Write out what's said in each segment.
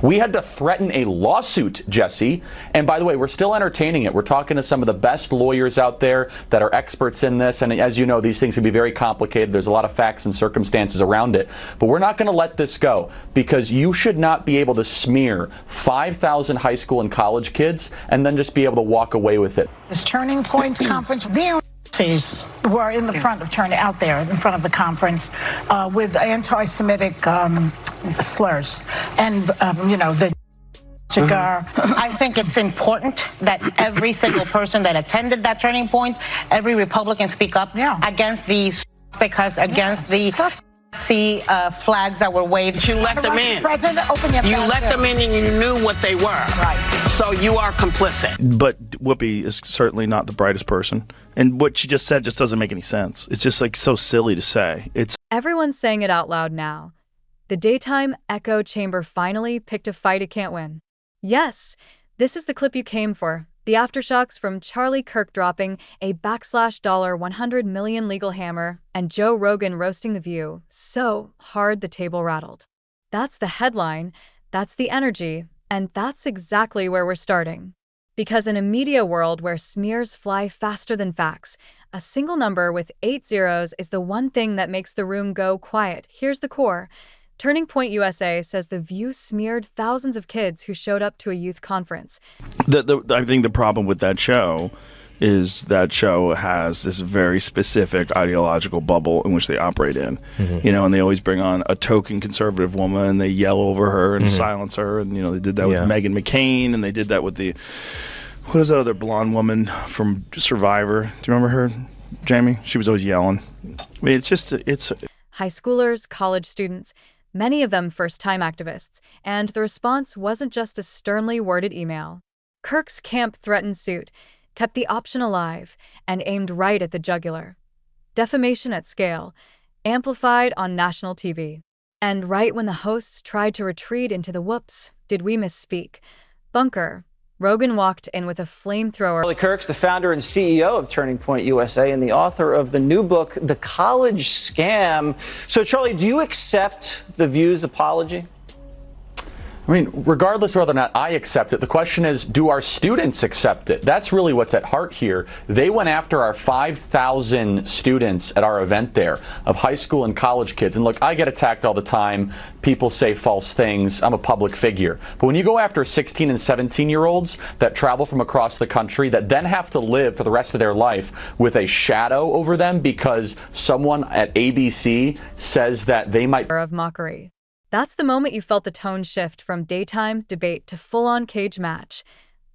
We had to threaten a lawsuit, Jesse. And by the way, we're still entertaining it. We're talking to some of the best lawyers out there that are experts in this. And as you know, these things can be very complicated. There's a lot of facts and circumstances around it. But we're not going to let this go, because you should not be able to smear 5,000 high school and college kids and then just be able to walk away with it. This Turning Point conference, the were in the front of out there in front of the conference with anti-Semitic slurs, and you know, the cigar. I think it's important that every single person that attended that Turning Point, every Republican, speak up against these stickers, against the flags that were waved. You let them in. President, open your You let them in and you knew what they were. Right. So you are complicit. But Whoopi is certainly not the brightest person. And what she just said just doesn't make any sense. It's just like so silly to say. Everyone's saying it out loud now. The daytime echo chamber finally picked a fight it can't win. Yes, this is the clip you came for. The aftershocks from Charlie Kirk dropping a $100 million legal hammer and Joe Rogan roasting The View so hard the table rattled. That's the headline, that's the energy, and that's exactly where we're starting. Because in a media world where smears fly faster than facts, a single number with 8 zeros is the one thing that makes the room go quiet. Here's the core. Turning Point USA says The View smeared thousands of kids who showed up to a youth conference. I think the problem with that show is that show has this very specific ideological bubble in which they operate in. You know, and they always bring on a token conservative woman and they yell over her and silence her. And, you know, they did that with Meghan McCain, and they did that with what is that other blonde woman from Survivor? Do you remember her, Jamie? She was always yelling. I mean, it's high schoolers, college students, many of them first-time activists, and the response wasn't just a sternly worded email. Kirk's camp-threatened suit kept the option alive and aimed right at the jugular. Defamation at scale, amplified on national TV. And right when the hosts tried to retreat into the whoops, did we misspeak, bunker, Rogan walked in with a flamethrower. Charlie Kirk's the founder and CEO of Turning Point USA and the author of the new book, The College Scam. So, Charlie, do you accept The View's apology? I mean, regardless of whether or not I accept it, the question is, do our students accept it? That's really what's at heart here. They went after our 5,000 students at our event there of high school and college kids. And look, I get attacked all the time. People say false things. I'm a public figure. But when you go after 16 and 17-year-olds that travel from across the country that then have to live for the rest of their life with a shadow over them because someone at ABC says that they might of mockery. That's the moment you felt the tone shift from daytime debate to full-on cage match.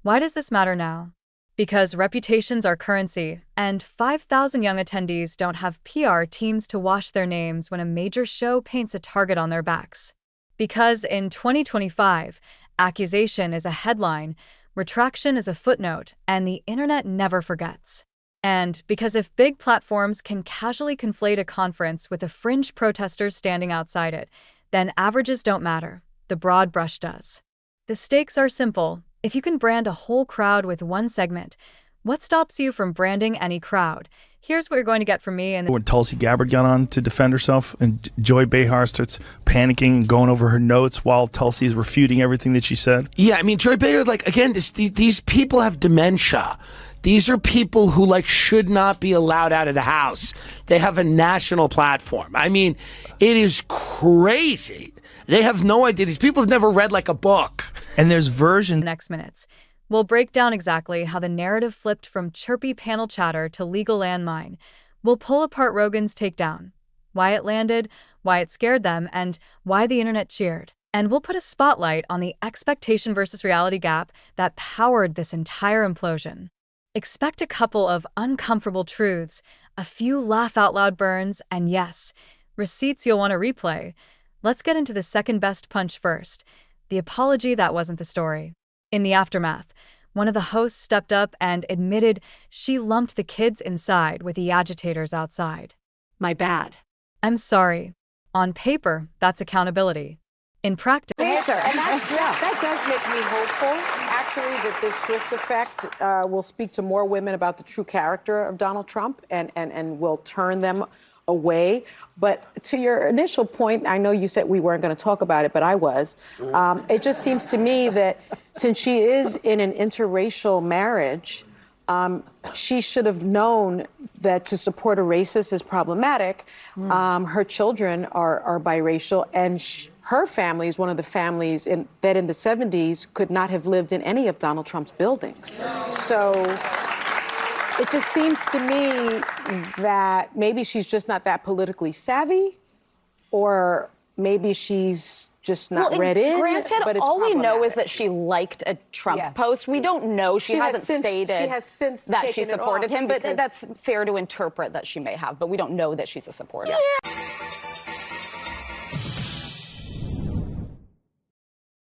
Why does this matter now? Because reputations are currency, and 5,000 young attendees don't have PR teams to wash their names when a major show paints a target on their backs. Because in 2025, accusation is a headline, retraction is a footnote, and the internet never forgets. And because if big platforms can casually conflate a conference with the fringe protesters standing outside it, then averages don't matter. The broad brush does. The stakes are simple. If you can brand a whole crowd with one segment, what stops you from branding any crowd? Here's what you're going to get from me. And when Tulsi Gabbard got on to defend herself and Joy Behar starts panicking and going over her notes while Tulsi is refuting everything that she said. Yeah, I mean, Joy Behar, like, again, these people have dementia. These are people who, like, should not be allowed out of the house. They have a national platform. I mean, it is crazy. They have no idea. These people have never read, like, a book. And there's versions. Next minutes, we'll break down exactly how the narrative flipped from chirpy panel chatter to legal landmine. We'll pull apart Rogan's takedown, why it landed, why it scared them, and why the internet cheered. And we'll put a spotlight on the expectation versus reality gap that powered this entire implosion. Expect a couple of uncomfortable truths, a few laugh-out-loud burns, and yes, receipts you'll want to replay. Let's get into the second best punch first, the apology that wasn't the story. In the aftermath, one of the hosts stepped up and admitted she lumped the kids inside with the agitators outside. My bad. I'm sorry. On paper, that's accountability. In practice... That does make me hopeful, actually, that this Swift effect will speak to more women about the true character of Donald Trump and will turn them away. But to your initial point, I know you said we weren't going to talk about it, but I was. It just seems to me that since she is in an interracial marriage, she should have known that to support a racist is problematic. Her children are biracial, and her family is one of the families that in the 70s could not have lived in any of Donald Trump's buildings. So it just seems to me that maybe she's just not that politically savvy, or maybe she's just not read in. Granted, but it's all we know is that she liked a Trump post. We don't know. She hasn't stated that she supported him, but that's fair to interpret that she may have, but we don't know that she's a supporter.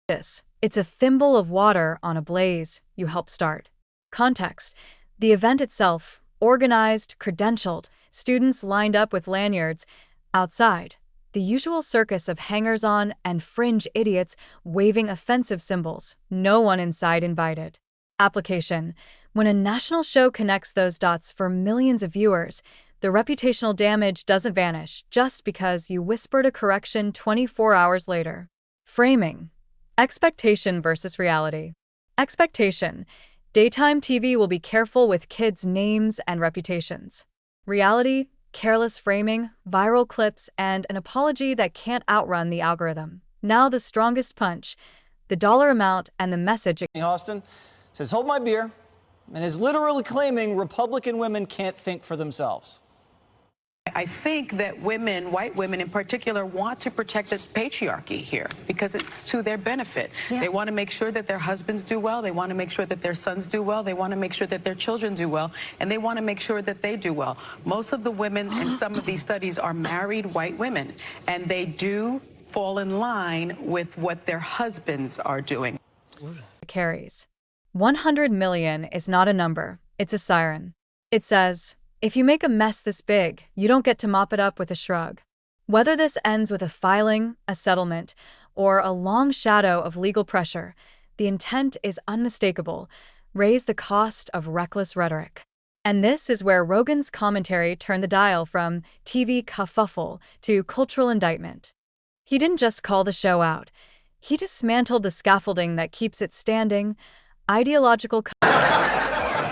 It's a thimble of water on a blaze you help start. Context. The event itself, organized, credentialed, students lined up with lanyards. Outside, the usual circus of hangers-on and fringe idiots waving offensive symbols, no one inside invited. Application. When a national show connects those dots for millions of viewers, the reputational damage doesn't vanish just because you whispered a correction 24 hours later. Framing. Expectation versus reality. Expectation. Daytime TV will be careful with kids' names and reputations. Reality, careless framing, viral clips, and an apology that can't outrun the algorithm. Now the strongest punch, the dollar amount and the message. Austin says, "Hold my beer," and is literally claiming Republican women can't think for themselves. I think that women, white women in particular, want to protect the patriarchy here because it's to their benefit. They want to make sure that their husbands do well. They want to make sure that their sons do well. They want to make sure that their children do well. And they want to make sure that they do well. Most of the women in some of these studies are married white women, and they do fall in line with what their husbands are doing. Carries. 100 million is not a number. It's a siren. It says, if you make a mess this big, you don't get to mop it up with a shrug. Whether this ends with a filing, a settlement, or a long shadow of legal pressure, the intent is unmistakable. Raise the cost of reckless rhetoric. And this is where Rogan's commentary turned the dial from TV kerfuffle to cultural indictment. He didn't just call the show out. He dismantled the scaffolding that keeps it standing, ideological.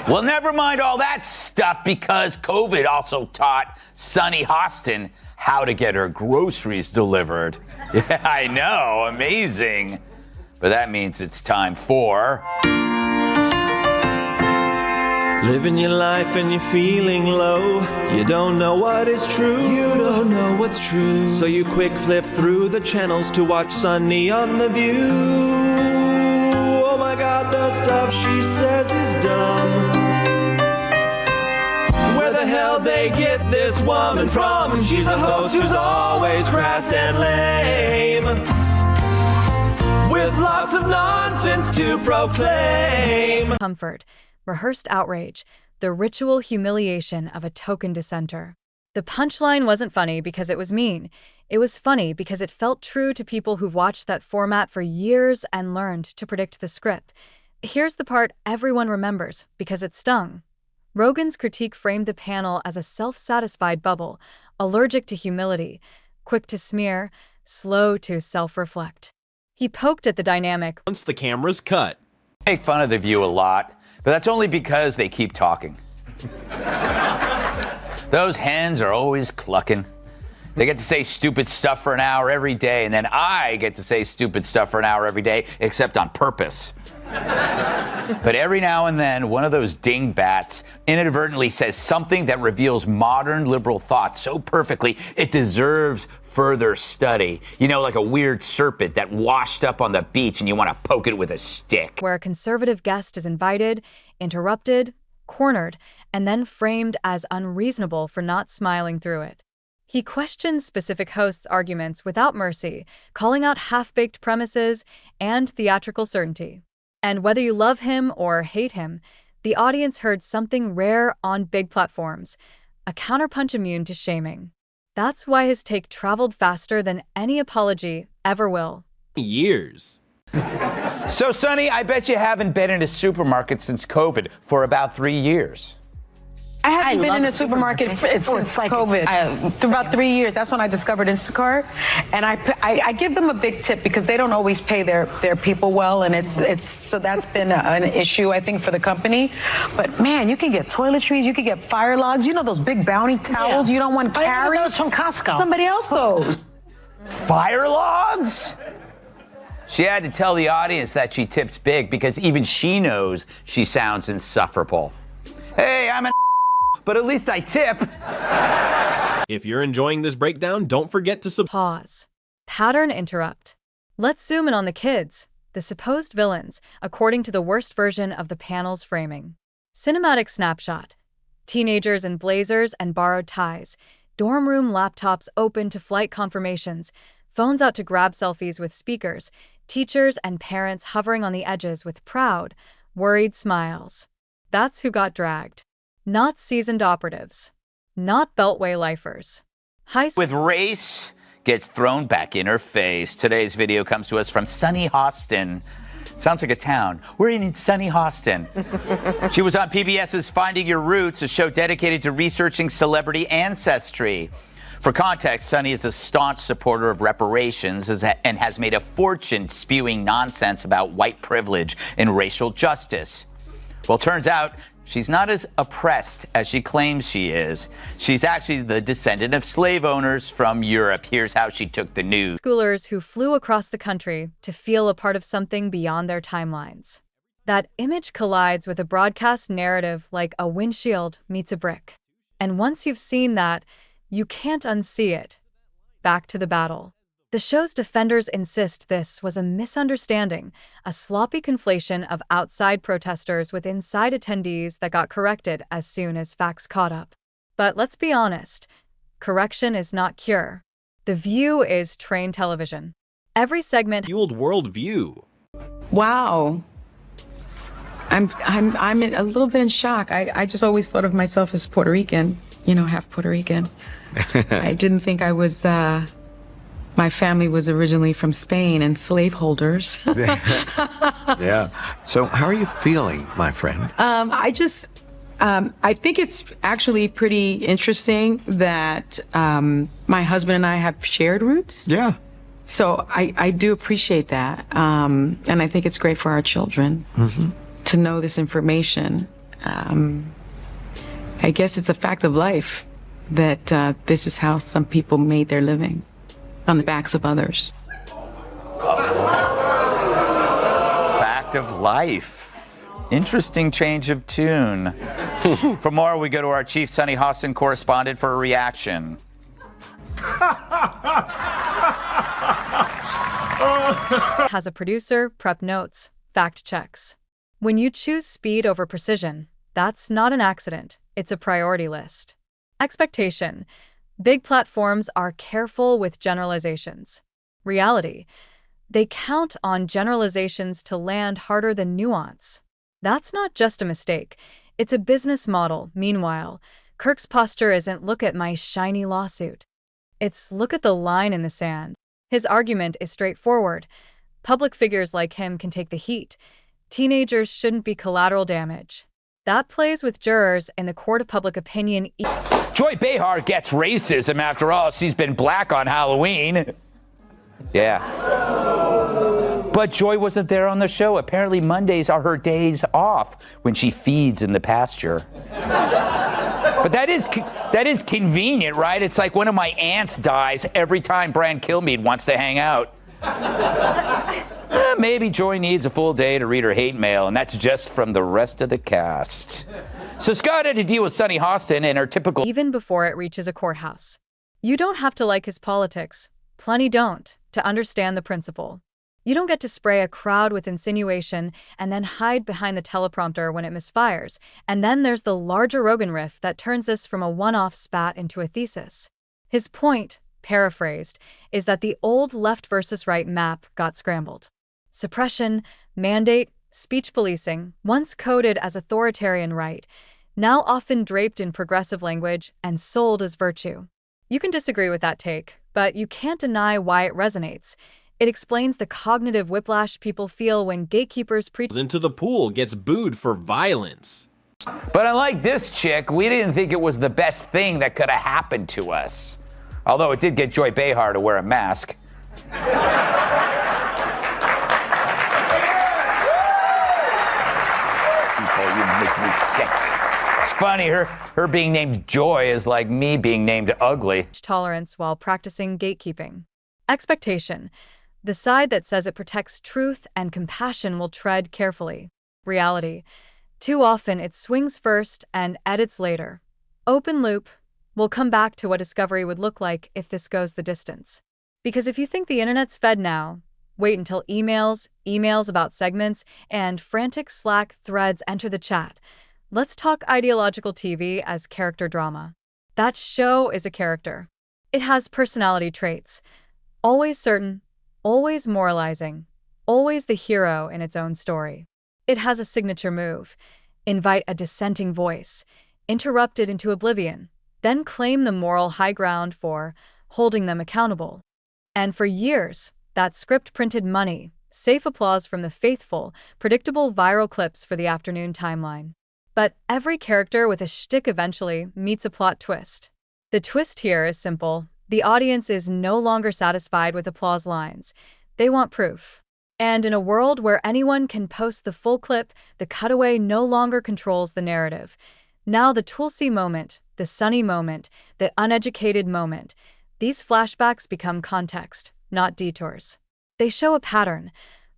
Well, never mind all that stuff, because COVID also taught Sunny Hostin how to get her groceries delivered. Yeah, I know, amazing. But that means it's time for... Living your life and you're feeling low. You don't know what is true. You don't know what's true. So you quick flip through the channels to watch Sunny on The View. Oh my God, the stuff she says is dumb. Where the hell they get this woman from? She's a host who's always crass and lame, with lots of nonsense to proclaim. Comfort, rehearsed outrage, the ritual humiliation of a token dissenter. The punchline wasn't funny because it was mean. It was funny because it felt true to people who've watched that format for years and learned to predict the script. Here's the part everyone remembers because it stung. Rogan's critique framed the panel as a self-satisfied bubble, allergic to humility, quick to smear, slow to self-reflect. He poked at the dynamic. Once the camera's cut. Make fun of The View a lot, but that's only because they keep talking. Those hens are always clucking. They get to say stupid stuff for an hour every day, and then I get to say stupid stuff for an hour every day, except on purpose. But every now and then, one of those dingbats inadvertently says something that reveals modern liberal thought so perfectly it deserves further study. You know, like a weird serpent that washed up on the beach and you want to poke it with a stick. Where a conservative guest is invited, interrupted, cornered, and then framed as unreasonable for not smiling through it. He questions specific hosts' arguments without mercy, calling out half-baked premises and theatrical certainty. And whether you love him or hate him, the audience heard something rare on big platforms, a counterpunch immune to shaming. That's why his take traveled faster than any apology ever will. Years. So, Sonny, I bet you haven't been in a supermarket since COVID for about 3 years. I haven't been love in a the supermarket since COVID. For about 3 years, that's when I discovered Instacart, and I give them a big tip because they don't always pay their people well, and it's so that's been an issue I think for the company. But man, you can get toiletries, you can get fire logs. You know those big Bounty towels you don't want to carry. Those from Costco. Somebody else goes. Fire logs? She had to tell the audience that she tips big because even she knows she sounds insufferable. Hey, I'm an but at least I tip. If you're enjoying this breakdown, don't forget to pause. Pattern interrupt. Let's zoom in on the kids, the supposed villains, according to the worst version of the panel's framing. Cinematic snapshot. Teenagers in blazers and borrowed ties. Dorm room laptops open to flight confirmations. Phones out to grab selfies with speakers. Teachers and parents hovering on the edges with proud, worried smiles. That's who got dragged. Not seasoned operatives. Not Beltway lifers. With race gets thrown back in her face. Today's video comes to us from sunny Austin. Sounds like a town. We're in sunny Austin. She was on PBS's Finding Your Roots, a show dedicated to researching celebrity ancestry. For context, Sunny is a staunch supporter of reparations and has made a fortune spewing nonsense about white privilege and racial justice. Well, turns out she's not as oppressed as she claims she is. She's actually the descendant of slave owners from Europe. Here's how she took the news. Schoolers who flew across the country to feel a part of something beyond their timelines. That image collides with a broadcast narrative like a windshield meets a brick. And once you've seen that, you can't unsee it. Back to the battle. The show's defenders insist this was a misunderstanding, a sloppy conflation of outside protesters with inside attendees that got corrected as soon as facts caught up. But let's be honest, correction is not cure. The View is trained television. Every segment fueled worldview. Wow. I'm a little bit in shock. I just always thought of myself as Puerto Rican, half Puerto Rican. I didn't think I was, my family was originally from Spain and slaveholders. Yeah. So how are you feeling, my friend? I think it's actually pretty interesting that my husband and I have shared roots. Yeah. So I do appreciate that. And I think it's great for our children to know this information. I guess it's a fact of life that this is how some people made their living, on the backs of others. Fact of life. Interesting change of tune. For more, we go to our chief Sunny Austin correspondent for a reaction. Has a producer, prep notes, fact checks. When you choose speed over precision, that's not an accident. It's a priority list. Expectation. Big platforms are careful with generalizations. Reality. They count on generalizations to land harder than nuance. That's not just a mistake. It's a business model. Meanwhile, Kirk's posture isn't look at my shiny lawsuit. It's look at the line in the sand. His argument is straightforward. Public figures like him can take the heat. Teenagers shouldn't be collateral damage. That plays with jurors in the court of public opinion. Joy Behar gets racism. After all, she's been black on Halloween. Yeah. But Joy wasn't there on the show. Apparently Mondays are her days off when she feeds in the pasture. But that is convenient, right? It's like one of my aunts dies every time Brian Kilmeade wants to hang out. Maybe Joy needs a full day to read her hate mail, and that's just from the rest of the cast. So Scott had to deal with Sunny Austin and her typical... Even before it reaches a courthouse. You don't have to like his politics. Plenty don't, to understand the principle. You don't get to spray a crowd with insinuation and then hide behind the teleprompter when it misfires. And then there's the larger Rogan riff that turns this from a one-off spat into a thesis. His point, paraphrased, is that the old left versus right map got scrambled. Suppression, mandate, speech policing, once coded as authoritarian right, now often draped in progressive language and sold as virtue. You can disagree with that take, but you can't deny why it resonates. It explains the cognitive whiplash people feel when gatekeepers preach into the pool gets booed for violence. But unlike this chick, we didn't think it was the best thing that could have happened to us. Although it did get Joy Behar to wear a mask. You make me sick. It's funny, her being named Joy is like me being named ugly. Tolerance while practicing gatekeeping. Expectation. The side that says it protects truth and compassion will tread carefully. Reality. Too often it swings first and edits later. Open loop. We'll come back to what discovery would look like if this goes the distance. Because if you think the internet's fed now, wait until emails about segments, and frantic Slack threads enter the chat. Let's talk ideological TV as character drama. That show is a character. It has personality traits. Always certain, always moralizing, always the hero in its own story. It has a signature move. Invite a dissenting voice, interrupt it into oblivion, then claim the moral high ground for holding them accountable. And for years, that script printed money, safe applause from the faithful, predictable viral clips for the afternoon timeline. But every character with a shtick eventually meets a plot twist. The twist here is simple. The audience is no longer satisfied with applause lines. They want proof. And in a world where anyone can post the full clip, the cutaway no longer controls the narrative. Now the Tulsi moment, the Sunny moment, the uneducated moment, these flashbacks become context, not detours. They show a pattern,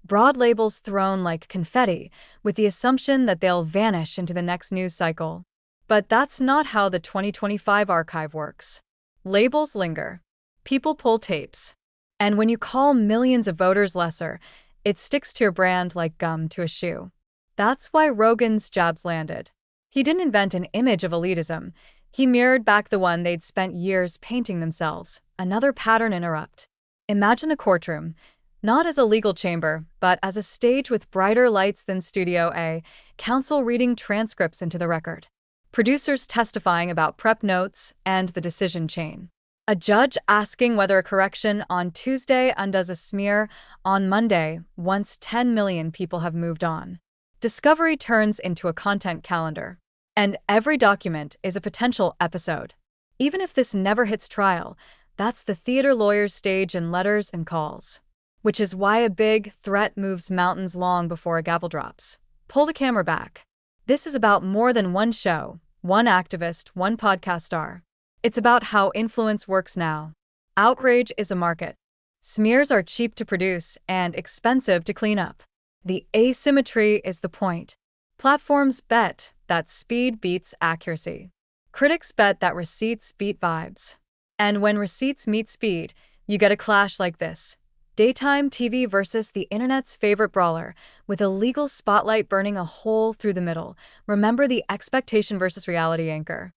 broad labels thrown like confetti, with the assumption that they'll vanish into the next news cycle. But that's not how the 2025 archive works. Labels linger. People pull tapes. And when you call millions of voters lesser, it sticks to your brand like gum to a shoe. That's why Rogan's jabs landed. He didn't invent an image of elitism. He mirrored back the one they'd spent years painting themselves. Another pattern interrupt. Imagine the courtroom, not as a legal chamber, but as a stage with brighter lights than Studio A, counsel reading transcripts into the record, producers testifying about prep notes and the decision chain, a judge asking whether a correction on Tuesday undoes a smear on Monday once 10 million people have moved on. Discovery turns into a content calendar, and every document is a potential episode. Even if this never hits trial, that's the theater lawyer's stage in letters and calls. Which is why a big threat moves mountains long before a gavel drops. Pull the camera back. This is about more than one show, one activist, one podcast star. It's about how influence works now. Outrage is a market. Smears are cheap to produce and expensive to clean up. The asymmetry is the point. Platforms bet that speed beats accuracy. Critics bet that receipts beat vibes. And when receipts meet speed, you get a clash like this. Daytime TV versus the internet's favorite brawler, with a legal spotlight burning a hole through the middle. Remember the expectation versus reality anchor.